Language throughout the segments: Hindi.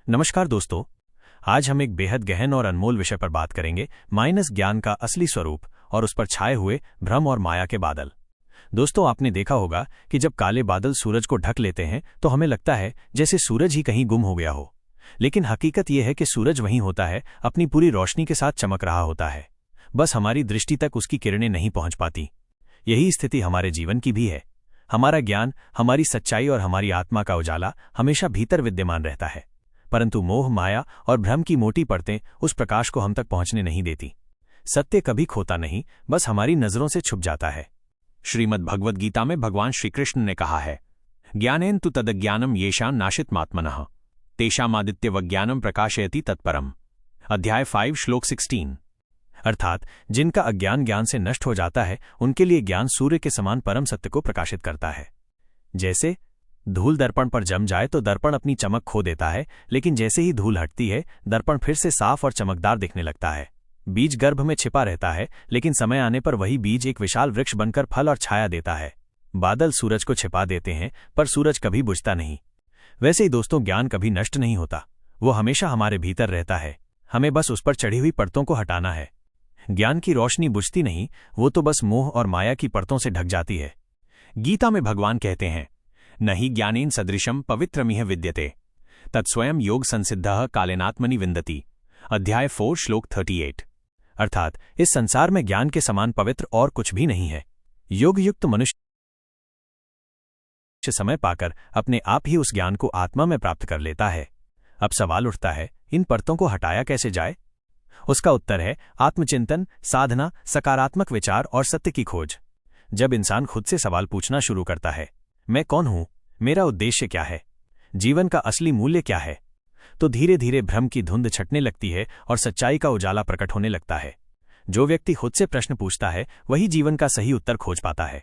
नमस्कार दोस्तों, आज हम एक बेहद गहन और अनमोल विषय पर बात करेंगे, माइनस ज्ञान का असली स्वरूप और उस पर छाए हुए भ्रम और माया के बादल। दोस्तों, आपने देखा होगा कि जब काले बादल सूरज को ढक लेते हैं तो हमें लगता है जैसे सूरज ही कहीं गुम हो गया हो। लेकिन हकीकत यह है कि सूरज वहीं होता है, अपनी पूरी रोशनी के साथ चमक रहा होता है, बस हमारी दृष्टि तक उसकी किरणें नहीं पहुंच पाती। यही स्थिति हमारे जीवन की भी है। हमारा ज्ञान, हमारी सच्चाई और हमारी आत्मा का उजाला हमेशा भीतर विद्यमान रहता है, परंतु मोह, माया और भ्रम की मोटी परतें उस प्रकाश को हम तक पहुंचने नहीं देती। सत्य कभी खोता नहीं, बस हमारी नजरों से छुप जाता है। श्रीमद् भगवद गीता में भगवान श्रीकृष्ण ने कहा है, ज्ञानेन तु तदज्ञानम येषां नाशितमात्मनः तेषामादित्यवज्ञानम प्रकाशयति तत्परम। अध्याय 5 श्लोक 16। अर्थात जिनका अज्ञान ज्ञान से नष्ट हो जाता है, उनके लिए ज्ञान सूर्य के समान परम सत्य को प्रकाशित करता है। जैसे धूल दर्पण पर जम जाए तो दर्पण अपनी चमक खो देता है, लेकिन जैसे ही धूल हटती है दर्पण फिर से साफ और चमकदार दिखने लगता है। बीज गर्भ में छिपा रहता है, लेकिन समय आने पर वही बीज एक विशाल वृक्ष बनकर फल और छाया देता है। बादल सूरज को छिपा देते हैं, पर सूरज कभी बुझता नहीं। वैसे ही दोस्तों, ज्ञान कभी नष्ट नहीं होता, वो हमेशा हमारे भीतर रहता है। हमें बस उस पर चढ़ी हुई परतों को हटाना है। ज्ञान की रोशनी बुझती नहीं, वो तो बस मोह और माया की परतों से ढक जाती है। गीता में भगवान कहते हैं, नहि ज्ञानेन सदृशम पवित्रमिह विद्यते तत्स्वयं योग संसिद्धः कालेनात्मनि विन्दति। अध्याय 4 श्लोक 38। अर्थात इस संसार में ज्ञान के समान पवित्र और कुछ भी नहीं है। योग युक्त मनुष्य समय पाकर अपने आप ही उस ज्ञान को आत्मा में प्राप्त कर लेता है। अब सवाल उठता है, इन परतों को हटाया कैसे जाए? उसका उत्तर है आत्मचिंतन, साधना, सकारात्मक विचार और सत्य की खोज। जब इंसान खुद से सवाल पूछना शुरू करता है, मैं कौन हूं, मेरा उद्देश्य क्या है, जीवन का असली मूल्य क्या है, तो धीरे धीरे भ्रम की धुंध छटने लगती है और सच्चाई का उजाला प्रकट होने लगता है। जो व्यक्ति खुद से प्रश्न पूछता है वही जीवन का सही उत्तर खोज पाता है।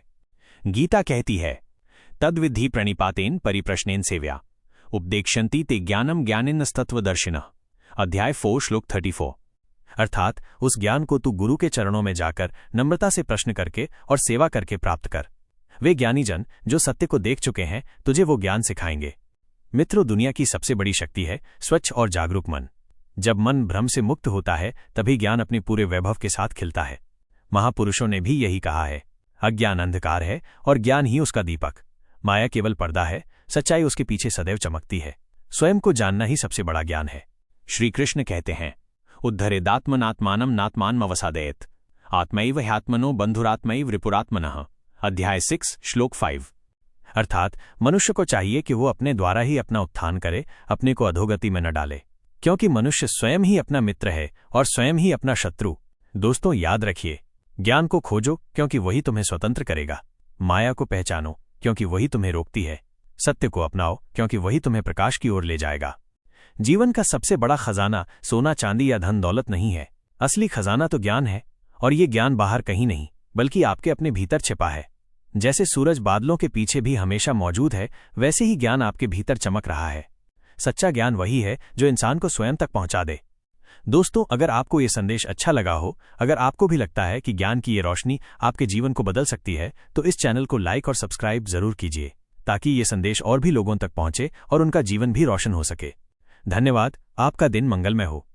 गीता कहती है, तद्विद्धि प्रणिपातेन परिप्रश्नेन सेव्या उपदेक्षन्ति ते ज्ञानम ज्ञानिनस्तत्वदर्शिनः। अध्याय 4 श्लोक 34। अर्थात उस ज्ञान को तू गुरु के चरणों में जाकर नम्रता से प्रश्न करके और सेवा करके प्राप्त कर। वे ज्ञानी जन जो सत्य को देख चुके हैं तुझे वो ज्ञान सिखाएंगे। मित्रों, दुनिया की सबसे बड़ी शक्ति है स्वच्छ और जागरूक मन। जब मन भ्रम से मुक्त होता है तभी ज्ञान अपने पूरे वैभव के साथ खिलता है। महापुरुषों ने भी यही कहा है, अज्ञान अंधकार है और ज्ञान ही उसका दीपक। माया केवल पर्दा है, सच्चाई उसके पीछे सदैव चमकती है। स्वयं को जानना ही सबसे बड़ा ज्ञान है। श्री कृष्ण कहते हैं, उद्धरेदात्मनात्मानं नात्मानमवसादयेत् आत्मैव ह्यात्मनो बंधुरात्मैव रिपुरात्मनः। अध्याय 6 श्लोक 5। अर्थात मनुष्य को चाहिए कि वो अपने द्वारा ही अपना उत्थान करे, अपने को अधोगति में न डाले, क्योंकि मनुष्य स्वयं ही अपना मित्र है और स्वयं ही अपना शत्रु। दोस्तों, याद रखिए, ज्ञान को खोजो क्योंकि वही तुम्हें स्वतंत्र करेगा। माया को पहचानो क्योंकि वही तुम्हें रोकती है। सत्य को अपनाओ क्योंकि वही तुम्हें प्रकाश की ओर ले जाएगा। जीवन का सबसे बड़ा खजाना सोना, चांदी या धन दौलत नहीं है। असली खजाना तो ज्ञान है, और ये ज्ञान बाहर कहीं नहीं बल्कि आपके अपने भीतर छिपा है। जैसे सूरज बादलों के पीछे भी हमेशा मौजूद है, वैसे ही ज्ञान आपके भीतर चमक रहा है। सच्चा ज्ञान वही है जो इंसान को स्वयं तक पहुंचा दे। दोस्तों, अगर आपको ये संदेश अच्छा लगा हो, अगर आपको भी लगता है कि ज्ञान की ये रोशनी आपके जीवन को बदल सकती है, तो इस चैनल को लाइक और सब्सक्राइब जरूर कीजिए, ताकि ये संदेश और भी लोगों तक पहुंचे और उनका जीवन भी रोशन हो सके। धन्यवाद। आपका दिन मंगलमय हो।